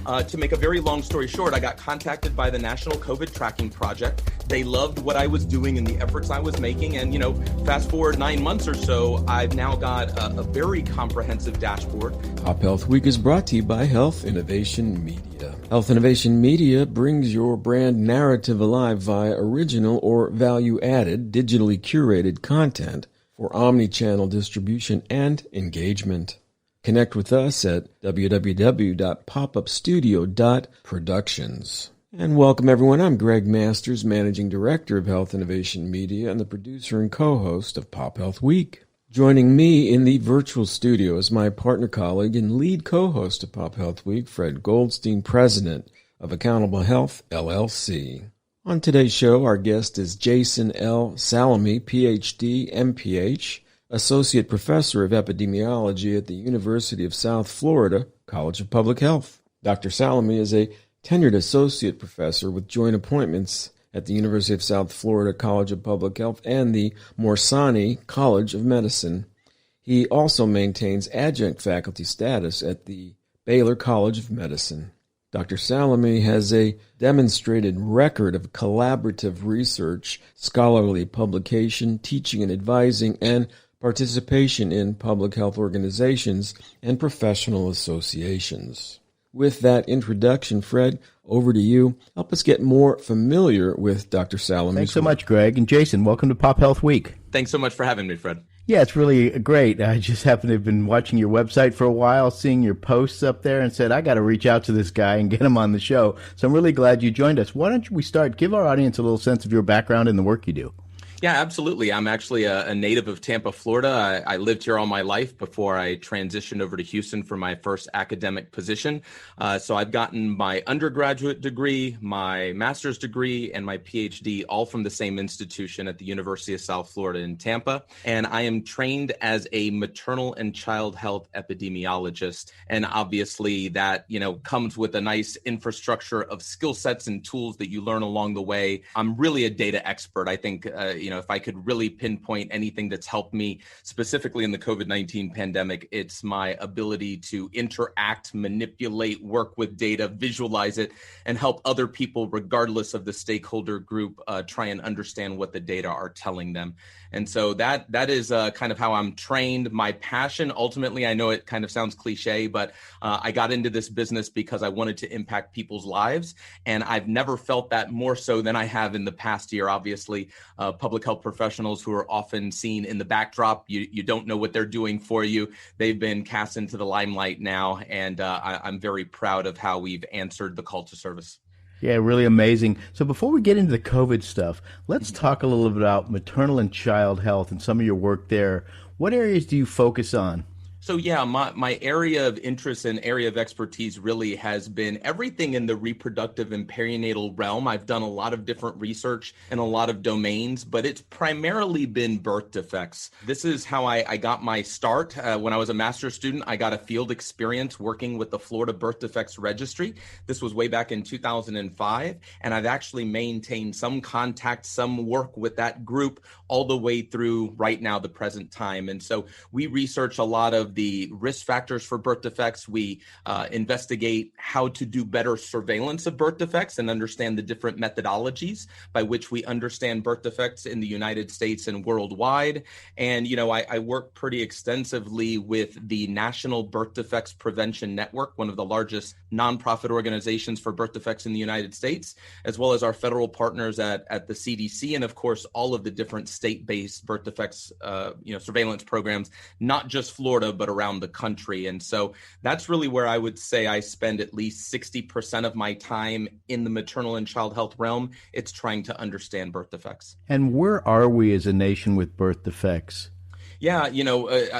To make a very long story short, I got contacted by the National COVID Tracking Project. They loved what I was doing and the efforts I was making. And, fast forward 9 months or so, I've now got a very comprehensive dashboard. PopHealth Week is brought to you by Health Innovation Media. Health Innovation Media brings your brand narrative alive via original or value-added, digitally curated content for omni-channel distribution and engagement. Connect with us at www.popupstudio.productions. And welcome, everyone. I'm Gregg Masters, Managing Director of Health Innovation Media and the producer and co-host of PopHealth Week. Joining me in the virtual studio is my partner, colleague, and lead co-host of PopHealth Week, Fred Goldstein, President of Accountable Health, LLC. On today's show, our guest is Jason Salemi PhD MPH, Associate Professor of Epidemiology at the University of South Florida College of Public Health. Dr. Salemi is a tenured Associate Professor with joint appointments at the University of South Florida College of Public Health and the Morsani College of Medicine. He also maintains adjunct faculty status at the Baylor College of Medicine. Dr. Salemi has a demonstrated record of collaborative research, scholarly publication, teaching and advising, and participation in public health organizations and professional associations. With that introduction, Fred, over to you. Help us get more familiar with Dr. Salemi. Thanks so much, Gregg. And Jason, welcome to PopHealth Week. Thanks so much for having me, Fred. Yeah, it's really great. I just happen to have been watching your website for a while, seeing your posts up there, and said, I got to reach out to this guy and get him on the show. So I'm really glad you joined us. Why don't we start? Give our audience a little sense of your background and the work you do. Yeah, absolutely. I'm actually a native of Tampa, Florida. I lived here all my life before I transitioned over to Houston for my first academic position. So I've gotten my undergraduate degree, my master's degree, and my PhD all from the same institution at the University of South Florida in Tampa. And I am trained as a maternal and child health epidemiologist. And obviously that, comes with a nice infrastructure of skill sets and tools that you learn along the way. I'm really a data expert. I think, if I could really pinpoint anything that's helped me specifically in the COVID-19 pandemic, it's my ability to interact, manipulate, work with data, visualize it, and help other people, regardless of the stakeholder group, try and understand what the data are telling them. And so that is kind of how I'm trained. My passion, ultimately, I know it kind of sounds cliche, but I got into this business because I wanted to impact people's lives. And I've never felt that more so than I have in the past year. Obviously, public health professionals who are often seen in the backdrop, you don't know what they're doing for you. They've been cast into the limelight now. And I'm very proud of how we've answered the call to service. Yeah, really amazing. So before we get into the COVID stuff, let's talk a little bit about maternal and child health and some of your work there. What areas do you focus on? So yeah, my area of interest and area of expertise really has been everything in the reproductive and perinatal realm. I've done a lot of different research in a lot of domains, but it's primarily been birth defects. This is how I got my start. When I was a master's student, I got a field experience working with the Florida Birth Defects Registry. This was way back in 2005, and I've actually maintained some contact, some work with that group all the way through right now, the present time. And so we research a lot of the risk factors for birth defects. We investigate how to do better surveillance of birth defects and understand the different methodologies by which we understand birth defects in the United States and worldwide. And, I work pretty extensively with the National Birth Defects Prevention Network, one of the largest nonprofit organizations for birth defects in the United States, as well as our federal partners at the CDC, and of course, all of the different state-based birth defects, surveillance programs, not just Florida, but around the country. And so that's really where I would say I spend at least 60% of my time in the maternal and child health realm. It's trying to understand birth defects. And where are we as a nation with birth defects? Yeah,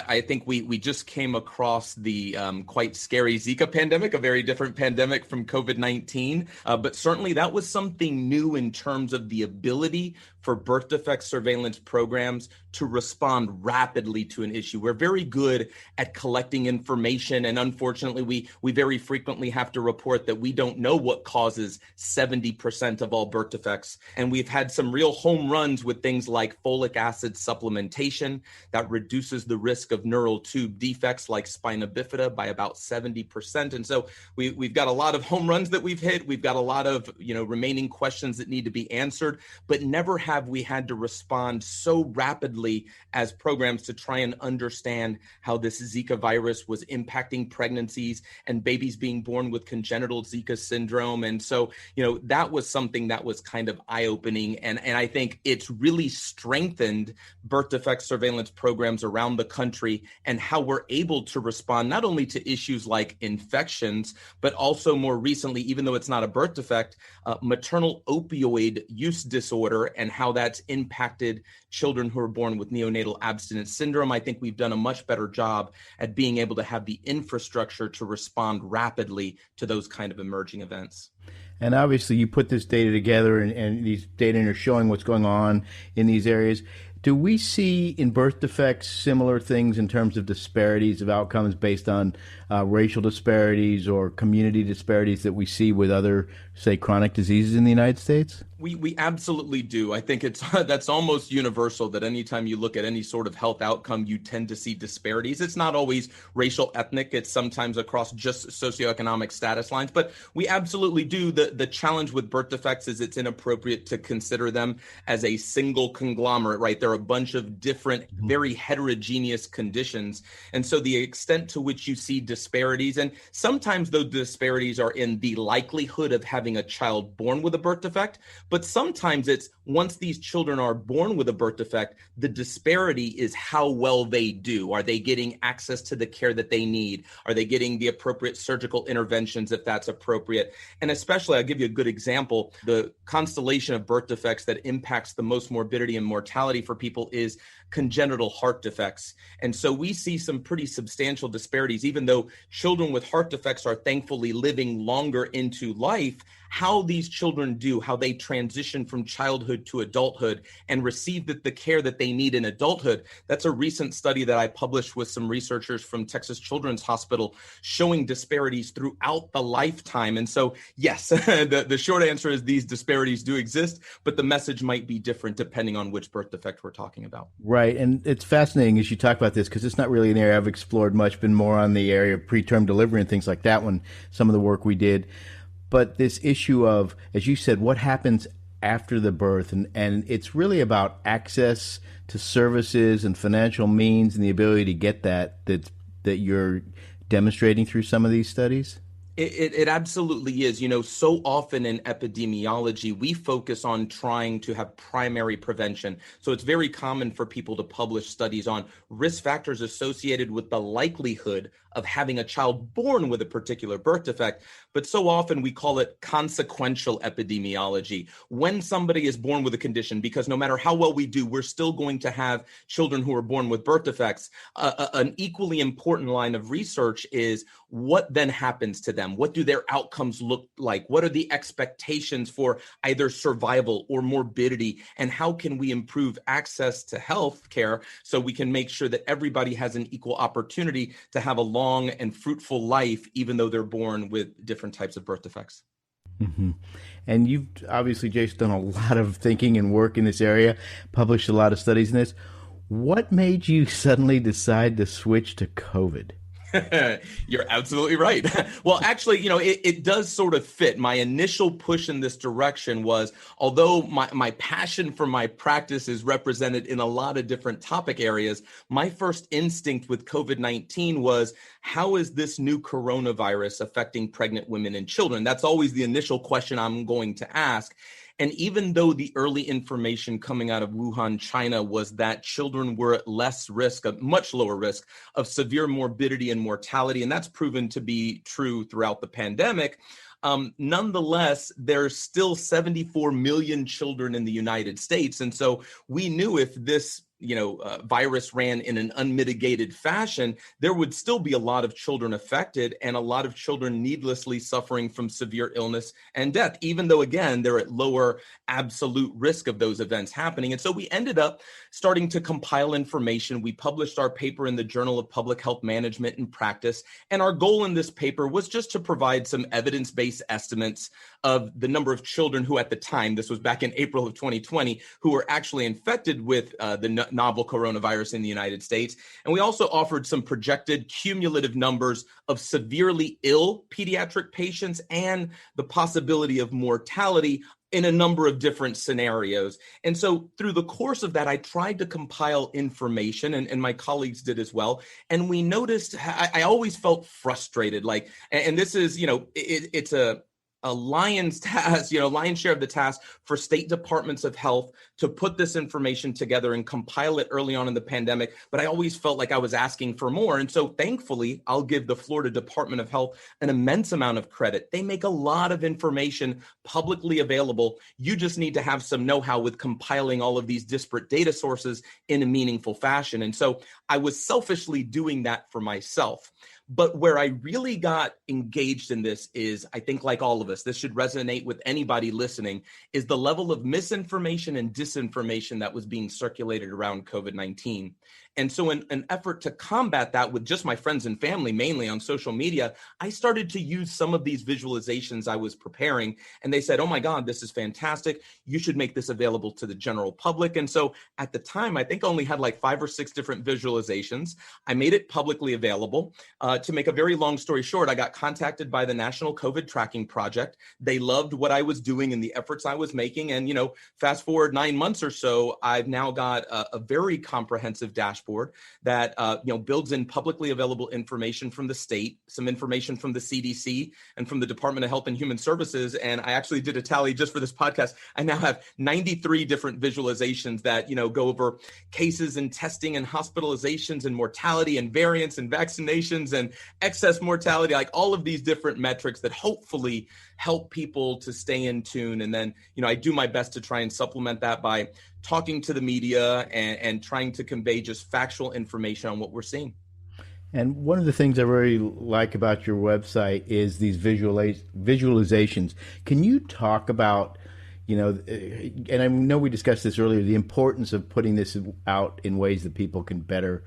I think we just came across the quite scary Zika pandemic, a very different pandemic from COVID-19. But certainly that was something new in terms of the ability for birth defect surveillance programs to respond rapidly to an issue. We're very good at collecting information, and unfortunately, we very frequently have to report that we don't know what causes 70% of all birth defects. And we've had some real home runs with things like folic acid supplementation that reduces the risk of neural tube defects like spina bifida by about 70%. And so we've got a lot of home runs that we've hit. We've got a lot of remaining questions that need to be answered, but never have we had to respond so rapidly as programs to try and understand how this Zika virus was impacting pregnancies and babies being born with congenital Zika syndrome. And so, that was something that was kind of eye-opening. And I think it's really strengthened birth defect surveillance programs around the country and how we're able to respond not only to issues like infections, but also more recently, even though it's not a birth defect, maternal opioid use disorder and how that's impacted children who are born with neonatal abstinence syndrome. I think we've done a much better job at being able to have the infrastructure to respond rapidly to those kind of emerging events. And obviously you put this data together and these data are showing what's going on in these areas. Do we see in birth defects similar things in terms of disparities of outcomes based on racial disparities or community disparities that we see with other, say, chronic diseases in the United States? We absolutely do. I think that's almost universal that anytime you look at any sort of health outcome, you tend to see disparities. It's not always racial, ethnic. It's sometimes across just socioeconomic status lines, but we absolutely do. The challenge with birth defects is it's inappropriate to consider them as a single conglomerate, right? There are a bunch of different, very heterogeneous conditions. And so the extent to which you see disparities, and sometimes those disparities are in the likelihood of having a child born with a birth defect, but sometimes it's once these children are born with a birth defect, the disparity is how well they do. Are they getting access to the care that they need? Are they getting the appropriate surgical interventions if that's appropriate? And especially, I'll give you a good example. The constellation of birth defects that impacts the most morbidity and mortality for people is congenital heart defects. And so we see some pretty substantial disparities, even though children with heart defects are thankfully living longer into life. How these children do, how they transition from childhood to adulthood and receive the care that they need in adulthood. That's a recent study that I published with some researchers from Texas Children's Hospital showing disparities throughout the lifetime. And so, yes, the short answer is these disparities do exist, but the message might be different depending on which birth defect we're talking about. Right. And it's fascinating as you talk about this because it's not really an area I've explored much, been more on the area of preterm delivery and things like that when some of the work we did. But this issue of, as you said, what happens after the birth, and it's really about access to services and financial means and the ability to get that you're demonstrating through some of these studies? It absolutely is. So often in epidemiology, we focus on trying to have primary prevention. So it's very common for people to publish studies on risk factors associated with the likelihood of having a child born with a particular birth defect. But so often we call it consequential epidemiology. When somebody is born with a condition, because no matter how well we do, we're still going to have children who are born with birth defects. An equally important line of research is what then happens to them? What do their outcomes look like? What are the expectations for either survival or morbidity? And how can we improve access to health care so we can make sure that everybody has an equal opportunity to have a long and fruitful life, even though they're born with different types of birth defects? Mm-hmm. And you've obviously, Jason, done a lot of thinking and work in this area, published a lot of studies in this. What made you suddenly decide to switch to COVID? You're absolutely right. Well, actually, it does sort of fit. My initial push in this direction was, although my passion for my practice is represented in a lot of different topic areas, my first instinct with COVID-19 was, how is this new coronavirus affecting pregnant women and children? That's always the initial question I'm going to ask. And even though the early information coming out of Wuhan, China, was that children were at less risk, a much lower risk of severe morbidity and mortality, and that's proven to be true throughout the pandemic, nonetheless, there's still 74 million children in the United States. And so we knew if this virus ran in an unmitigated fashion, there would still be a lot of children affected and a lot of children needlessly suffering from severe illness and death, even though, again, they're at lower absolute risk of those events happening. And so we ended up starting to compile information. We published our paper in the Journal of Public Health Management and Practice. And our goal in this paper was just to provide some evidence-based estimates of the number of children who at the time, this was back in April of 2020, who were actually infected with the novel coronavirus in the United States. And we also offered some projected cumulative numbers of severely ill pediatric patients and the possibility of mortality in a number of different scenarios. And so through the course of that, I tried to compile information, and my colleagues did as well. And we noticed, I always felt frustrated, and this is, it's a lion's task, lion's share of the task for state departments of health to put this information together and compile it early on in the pandemic. But I always felt like I was asking for more. And so thankfully, I'll give the Florida Department of Health an immense amount of credit. They make a lot of information publicly available. You just need to have some know-how with compiling all of these disparate data sources in a meaningful fashion. And so I was selfishly doing that for myself. But where I really got engaged in this is, I think like all of us, this should resonate with anybody listening, is the level of misinformation and disinformation that was being circulated around COVID-19. And so in an effort to combat that with just my friends and family, mainly on social media, I started to use some of these visualizations I was preparing. And they said, oh my God, this is fantastic. You should make this available to the general public. And so at the time, I think I only had like 5 or 6 different visualizations. I made it publicly available. To make a very long story short, I got contacted by the National COVID Tracking Project. They loved what I was doing and the efforts I was making. And, fast forward 9 months or so, I've now got a very comprehensive dashboard that builds in publicly available information from the state, some information from the CDC and from the Department of Health and Human Services. And I actually did a tally just for this podcast. I now have 93 different visualizations that go over cases and testing and hospitalizations and mortality and variants and vaccinations and excess mortality, like all of these different metrics that hopefully help people to stay in tune. And then, I do my best to try and supplement that by talking to the media and trying to convey just factual information on what we're seeing. And one of the things I really like about your website is these visualizations. Can you talk about, and I know we discussed this earlier, the importance of putting this out in ways that people can better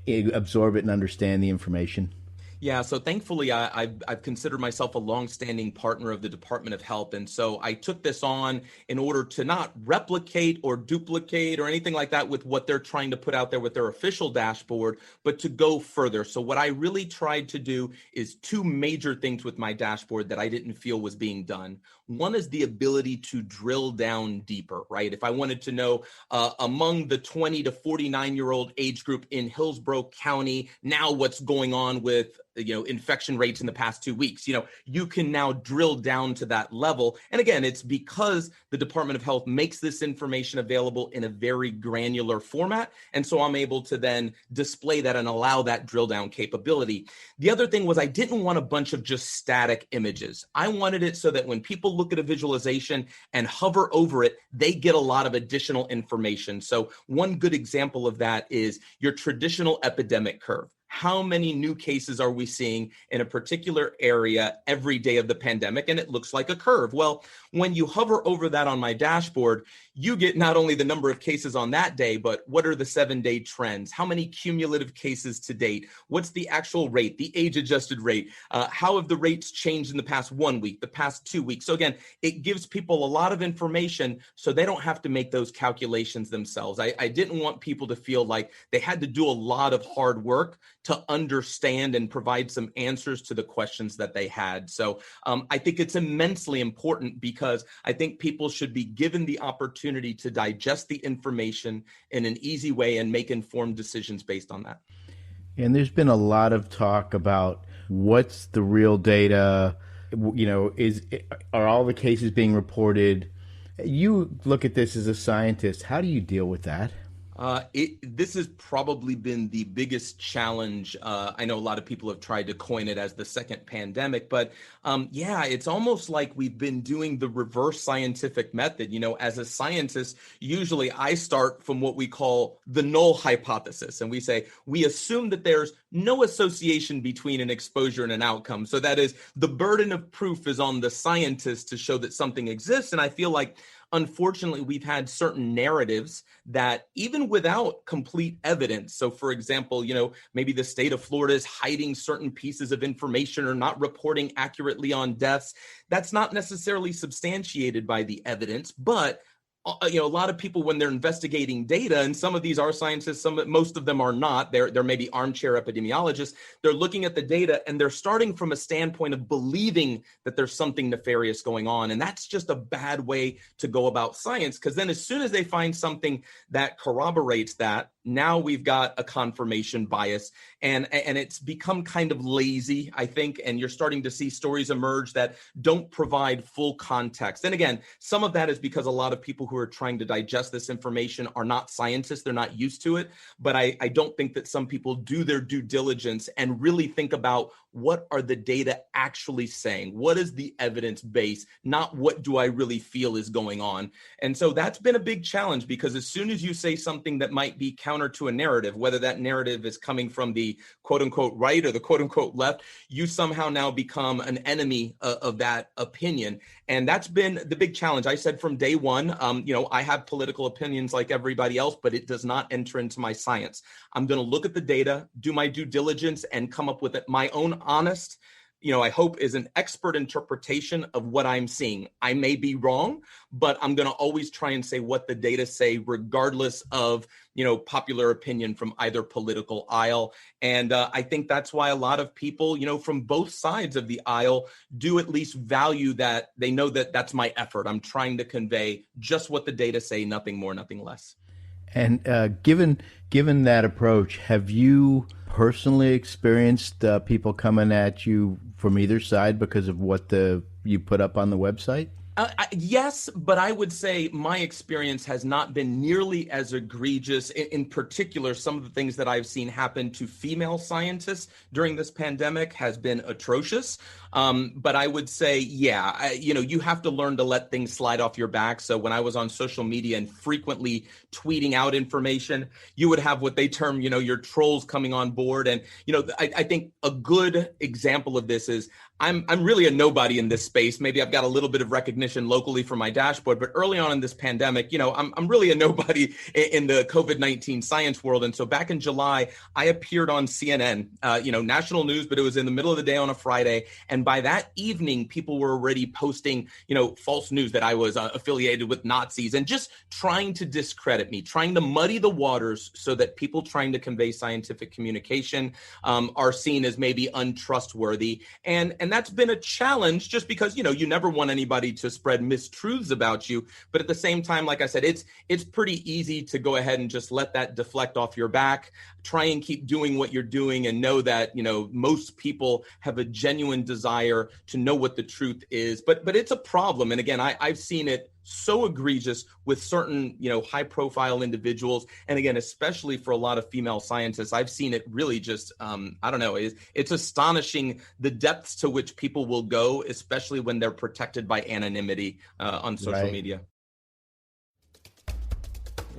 absorb it and understand the information? Yeah, so thankfully, I've considered myself a longstanding partner of the Department of Health. And so I took this on in order to not replicate or duplicate or anything like that with what they're trying to put out there with their official dashboard, but to go further. So what I really tried to do is 2 major things with my dashboard that I didn't feel was being done. One is the ability to drill down deeper, right? If I wanted to know among the 20 to 49-year-old age group in Hillsborough County, now what's going on with infection rates in the past 2 weeks, you can now drill down to that level. And again, it's because the Department of Health makes this information available in a very granular format. And so I'm able to then display that and allow that drill down capability. The other thing was I didn't want a bunch of just static images. I wanted it so that when people look at a visualization and hover over it, they get a lot of additional information. So one good example of that is your traditional epidemic curve. How many new cases are we seeing in a particular area every day of the pandemic? And it looks like a curve. Well, when you hover over that on my dashboard, you get not only the number of cases on that day, but what are the 7-day trends? How many cumulative cases to date? What's the actual rate, the age-adjusted rate? How have the rates changed in the past 1 week, the past 2 weeks? So again, it gives people a lot of information so they don't have to make those calculations themselves. I didn't want people to feel like they had to do a lot of hard work to understand and provide some answers to the questions that they had. So I think it's immensely important because I think people should be given the opportunity to digest the information in an easy way and make informed decisions based on that. And there's been a lot of talk about what's the real data, are all the cases being reported? You look at this as a scientist. How do you deal with that? This has probably been the biggest challenge. I know a lot of people have tried to coin it as the second pandemic, but yeah, it's almost like we've been doing the reverse scientific method. As a scientist, usually I start from what we call the null hypothesis. And we say, we assume that there's no association between an exposure and an outcome. So that is, the burden of proof is on the scientist to show that something exists. And I feel like, unfortunately, we've had certain narratives that even without complete evidence, so for example, maybe the state of Florida is hiding certain pieces of information or not reporting accurately on deaths, that's not necessarily substantiated by the evidence, but a lot of people, when they're investigating data, and some of these are scientists, most of them are not, they're maybe armchair epidemiologists, they're looking at the data and they're starting from a standpoint of believing that there's something nefarious going on. And that's just a bad way to go about science, because then as soon as they find something that corroborates that, now we've got a confirmation bias, and it's become kind of lazy, I think, and you're starting to see stories emerge that don't provide full context. And again, some of that is because a lot of people who are trying to digest this information are not scientists, they're not used to it, but I don't think that some people do their due diligence and really think about what are the data actually saying? What is the evidence base? Not what do I really feel is going on. And so that's been a big challenge, because as soon as you say something that might be counter to a narrative, whether that narrative is coming from the quote unquote right or the quote unquote left, you somehow now become an enemy of that opinion. And that's been the big challenge. I said from day one, I have political opinions like everybody else, but it does not enter into my science. I'm going to look at the data, do my due diligence, and come up with my own honest, I hope is an expert interpretation of what I'm seeing. I may be wrong, but I'm going to always try and say what the data say, regardless of, popular opinion from either political aisle. And I think that's why a lot of people, from both sides of the aisle do at least value that. They know that that's my effort. I'm trying to convey just what the data say, nothing more, nothing less. And given that approach, have you personally experienced people coming at you from either side because of what you put up on the website? Yes, but I would say my experience has not been nearly as egregious. In particular, some of the things that I've seen happen to female scientists during this pandemic has been atrocious. But I would say, yeah, you have to learn to let things slide off your back. So when I was on social media and frequently tweeting out information, you would have what they term, your trolls coming on board. And, I think a good example of this is I'm really a nobody in this space. Maybe I've got a little bit of recognition locally for my dashboard, but early on in this pandemic, I'm really a nobody in the COVID-19 science world. And so back in July, I appeared on CNN, national news, but it was in the middle of the day on a Friday. And by that evening, people were already posting, false news that I was affiliated with Nazis and just trying to discredit me, trying to muddy the waters so that people trying to convey scientific communication are seen as maybe untrustworthy. And that's been a challenge, just because, you never want anybody to spread mistruths about you. But at the same time, like I said, it's pretty easy to go ahead and just let that deflect off your back. Try and keep doing what you're doing and know that, most people have a genuine desire to know what the truth is. But it's a problem. And again, I've seen it so egregious with certain, high profile individuals. And again, especially for a lot of female scientists, I've seen it really just, it's astonishing the depths to which people will go, especially when they're protected by anonymity on social media.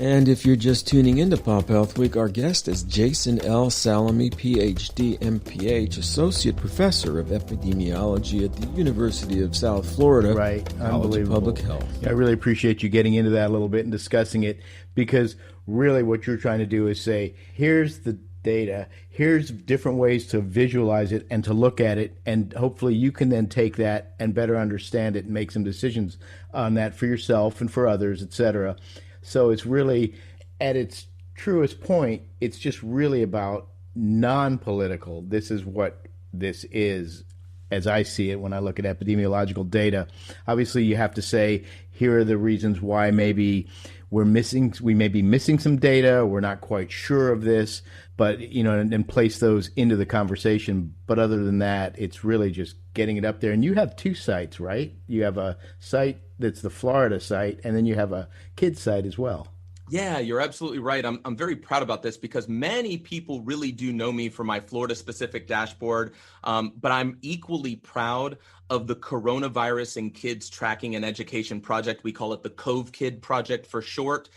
And if you're just tuning into Pop Health Week, our guest is Jason Salemi PhD MPH, Associate Professor of Epidemiology at the University of South Florida. Right. College of Public Health. I really appreciate you getting into that a little bit and discussing it, because really what you're trying to do is say, here's the data, here's different ways to visualize it and to look at it, and hopefully you can then take that and better understand it and make some decisions on that for yourself and for others, etc. So it's really, at its truest point, it's just really about non-political. This is what this is, as I see it when I look at epidemiological data. Obviously, you have to say, here are the reasons why maybe we may be missing some data, we're not quite sure of this, but, and place those into the conversation. But other than that, it's really just getting it up there. And you have two sites, right? You have a site that's the Florida site, and then you have a kids site as well. Yeah, you're absolutely right. I'm very proud about this because many people really do know me for my Florida specific dashboard. But I'm equally proud of the Coronavirus in Kids Tracking and Education Project. We call it the COVKID project for short.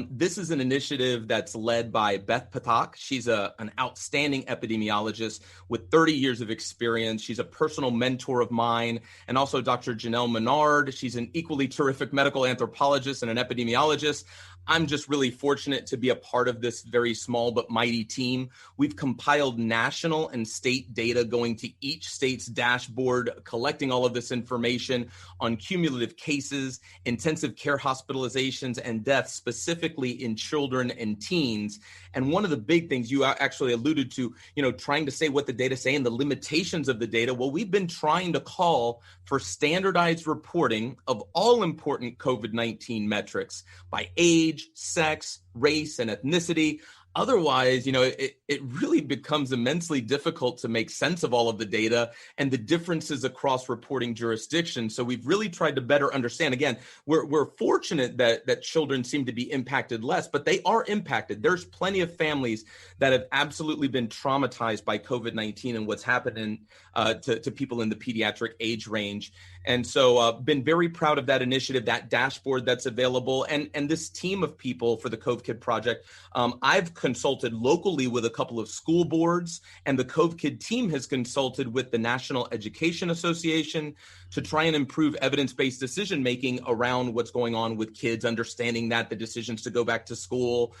This is an initiative that's led by Beth Patak. She's an outstanding epidemiologist with 30 years of experience. She's a personal mentor of mine, and also Dr. Janelle Menard. She's an equally terrific medical anthropologist and an epidemiologist. I'm just really fortunate to be a part of this very small but mighty team. We've compiled national and state data going to each state's dashboard, collecting all of this information on cumulative cases, intensive care hospitalizations, and deaths, specifically in children and teens. And one of the big things you actually alluded to, trying to say what the data say and the limitations of the data. Well, we've been trying to call for standardized reporting of all important COVID-19 metrics by age, sex, race, and ethnicity. Otherwise, it really becomes immensely difficult to make sense of all of the data and the differences across reporting jurisdictions. So we've really tried to better understand. Again, we're fortunate that children seem to be impacted less, but they are impacted. There's plenty of families that have absolutely been traumatized by COVID-19 and what's happening to people in the pediatric age range. And so been very proud of that initiative, that dashboard that's available, and this team of people for the COVKID project. I've consulted locally with a couple of school boards, and the COVKID team has consulted with the National Education Association to try and improve evidence-based decision-making around what's going on with kids, understanding that the decisions to go back to school.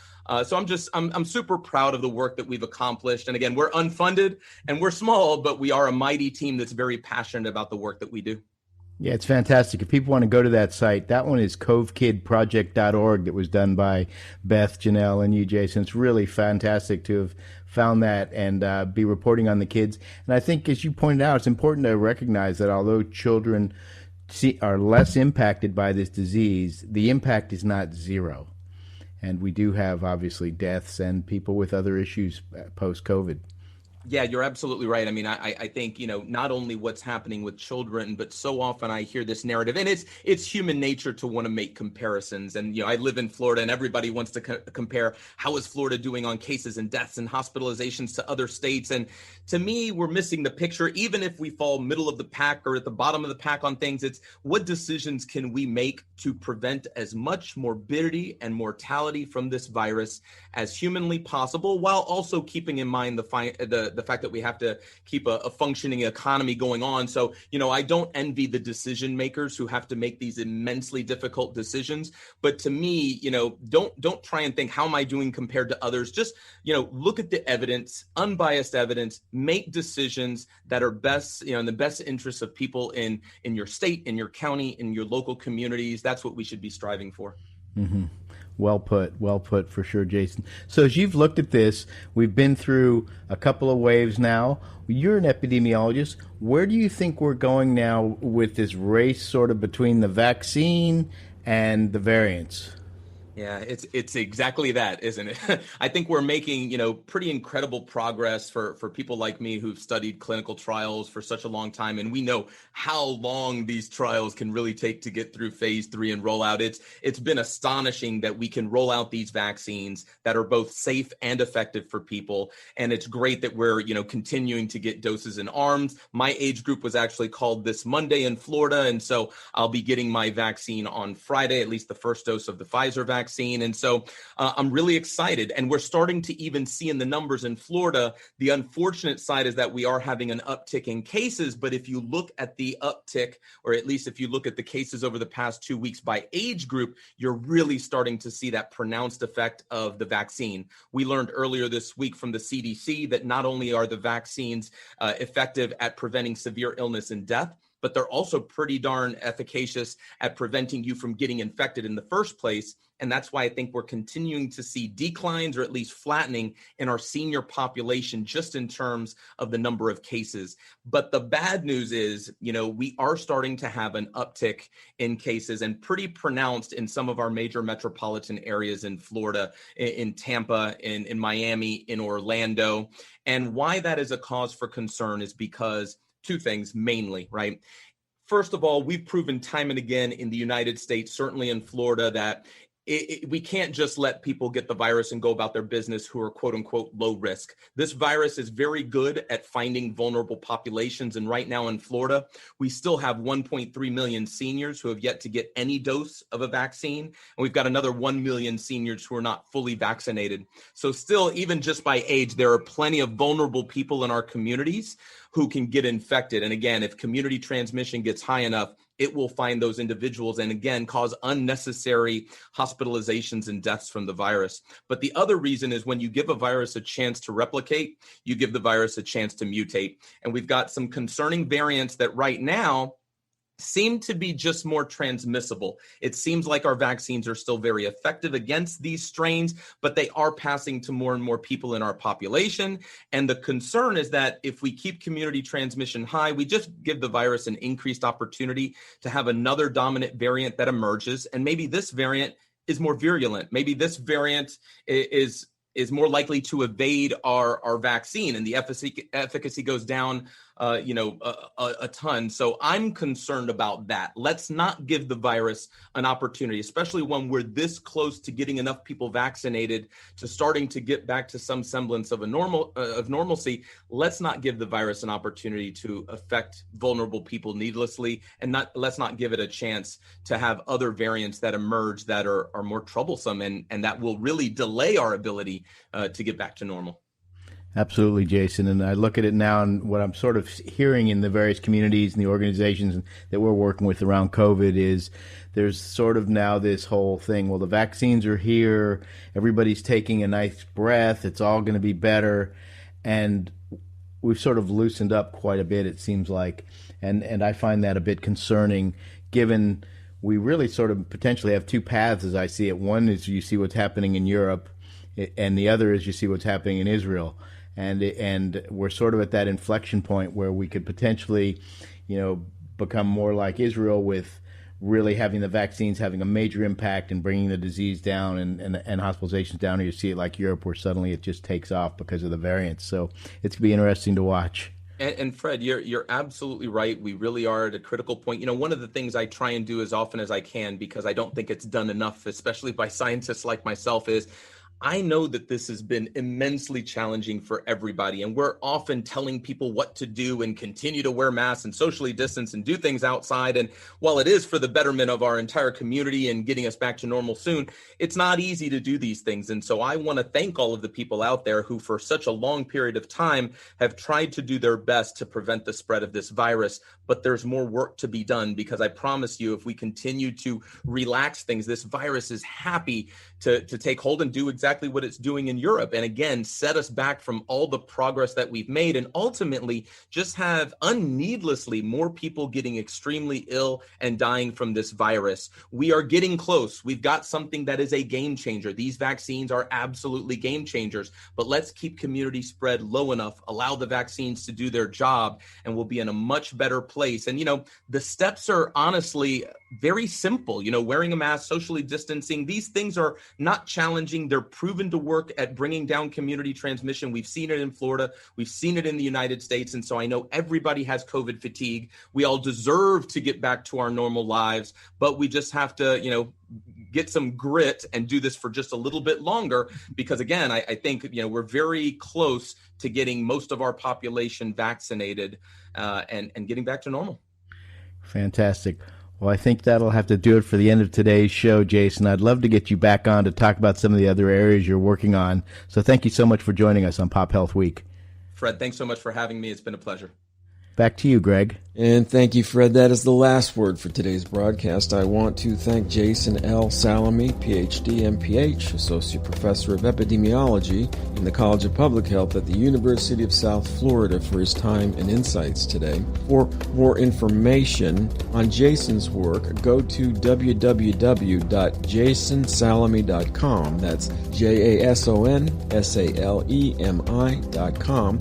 So I'm super proud of the work that we've accomplished. And again, we're unfunded and we're small, but we are a mighty team that's very passionate about the work that we do. Yeah, it's fantastic. If people want to go to that site, that one is covekidproject.org that was done by Beth, Janelle, and you, Jason. It's really fantastic to have found that and be reporting on the kids. And I think, as you pointed out, it's important to recognize that although children are less impacted by this disease, the impact is not zero. And we do have, obviously, deaths and people with other issues post-COVID. Yeah, you're absolutely right. I mean, I think, not only what's happening with children, but so often I hear this narrative, and it's human nature to want to make comparisons. And, I live in Florida and everybody wants to compare how is Florida doing on cases and deaths and hospitalizations to other states. And to me, we're missing the picture. Even if we fall middle of the pack or at the bottom of the pack on things, it's what decisions can we make to prevent as much morbidity and mortality from this virus as humanly possible, while also keeping in mind the fact that we have to keep a functioning economy going on. So, I don't envy the decision makers who have to make these immensely difficult decisions. But to me, don't try and think, how am I doing compared to others? Just, look at the evidence, unbiased evidence, make decisions that are best, in the best interests of people in your state, in your county, in your local communities. That's what we should be striving for. Mm-hmm. Well put for sure, Jason. So as you've looked at this, we've been through a couple of waves now. You're an epidemiologist. Where do you think we're going now with this race sort of between the vaccine and the variants? Yeah, it's exactly that, isn't it? I think we're making, pretty incredible progress for people like me who've studied clinical trials for such a long time. And we know how long these trials can really take to get through phase 3 and roll out. It's been astonishing that we can roll out these vaccines that are both safe and effective for people. And it's great that we're, continuing to get doses in arms. My age group was actually called this Monday in Florida. And so I'll be getting my vaccine on Friday, at least the first dose of the Pfizer vaccine. And so I'm really excited. And we're starting to even see in the numbers in Florida, the unfortunate side is that we are having an uptick in cases. But if you look at the uptick, or at least if you look at the cases over the past 2 weeks by age group, you're really starting to see that pronounced effect of the vaccine. We learned earlier this week from the CDC that not only are the vaccines effective at preventing severe illness and death, but they're also pretty darn efficacious at preventing you from getting infected in the first place. And that's why I think we're continuing to see declines, or at least flattening, in our senior population, just in terms of the number of cases. But the bad news is, we are starting to have an uptick in cases, and pretty pronounced in some of our major metropolitan areas in Florida, in Tampa, in Miami, in Orlando. And why that is a cause for concern is because two things mainly, right? First of all, we've proven time and again in the United States, certainly in Florida, that we can't just let people get the virus and go about their business who are quote unquote low risk. This virus is very good at finding vulnerable populations. And right now in Florida, we still have 1.3 million seniors who have yet to get any dose of a vaccine. And we've got another 1 million seniors who are not fully vaccinated. So still, even just by age, there are plenty of vulnerable people in our communities who can get infected. And again, if community transmission gets high enough, it will find those individuals and again, cause unnecessary hospitalizations and deaths from the virus. But the other reason is when you give a virus a chance to replicate, you give the virus a chance to mutate. And we've got some concerning variants that right now seem to be just more transmissible. It seems like our vaccines are still very effective against these strains, but they are passing to more and more people in our population. And the concern is that if we keep community transmission high, we just give the virus an increased opportunity to have another dominant variant that emerges. And maybe this variant is more virulent. Maybe this variant is more likely to evade our vaccine and the efficacy goes down a ton. So I'm concerned about that. Let's not give the virus an opportunity, especially when we're this close to getting enough people vaccinated to starting to get back to some semblance of normalcy. Let's not give the virus an opportunity to affect vulnerable people needlessly, and let's not give it a chance to have other variants that emerge that are more troublesome and that will really delay our ability to get back to normal. Absolutely, Jason. And I look at it now and what I'm sort of hearing in the various communities and the organizations that we're working with around COVID is there's sort of now this whole thing, well, the vaccines are here, everybody's taking a nice breath, it's all going to be better. And we've sort of loosened up quite a bit, it seems like. And I find that a bit concerning, given we really sort of potentially have two paths as I see it. One is you see what's happening in Europe, and the other is you see what's happening in Israel. And we're sort of at that inflection point where we could potentially, become more like Israel with really having the vaccines having a major impact and bringing the disease down and hospitalizations down. Or you see it like Europe where suddenly it just takes off because of the variants. So it's going to be interesting to watch. And Fred, you're absolutely right. We really are at a critical point. One of the things I try and do as often as I can, because I don't think it's done enough, especially by scientists like myself, is I know that this has been immensely challenging for everybody, and we're often telling people what to do and continue to wear masks and socially distance and do things outside. And while it is for the betterment of our entire community and getting us back to normal soon, it's not easy to do these things. And so I want to thank all of the people out there who for such a long period of time have tried to do their best to prevent the spread of this virus. But there's more work to be done, because I promise you, if we continue to relax things, this virus is happy to take hold and do exactly what it's doing in Europe. And again, set us back from all the progress that we've made and ultimately just have unneedlessly more people getting extremely ill and dying from this virus. We are getting close. We've got something that is a game changer. These vaccines are absolutely game changers, but let's keep community spread low enough, allow the vaccines to do their job, and we'll be in a much better place. And, the steps are honestly very simple. Wearing a mask, socially distancing, these things are not challenging. They're proven to work at bringing down community transmission. We've seen it in Florida. We've seen it in the United States. And so I know everybody has COVID fatigue. We all deserve to get back to our normal lives, but we just have to, get some grit and do this for just a little bit longer, because again, I think, we're very close to getting most of our population vaccinated and getting back to normal. Fantastic. Well, I think that'll have to do it for the end of today's show, Jason. I'd love to get you back on to talk about some of the other areas you're working on. So thank you so much for joining us on PopHealth Week. Fred, thanks so much for having me. It's been a pleasure. Back to you, Gregg. And thank you, Fred. That is the last word for today's broadcast. I want to thank Jason L. Salemi, PhD MPH, Associate Professor of Epidemiology in the College of Public Health at the University of South Florida, for his time and insights today. For more information on Jason's work, go to www.jasonsalemi.com. That's JASONSALEMI.com.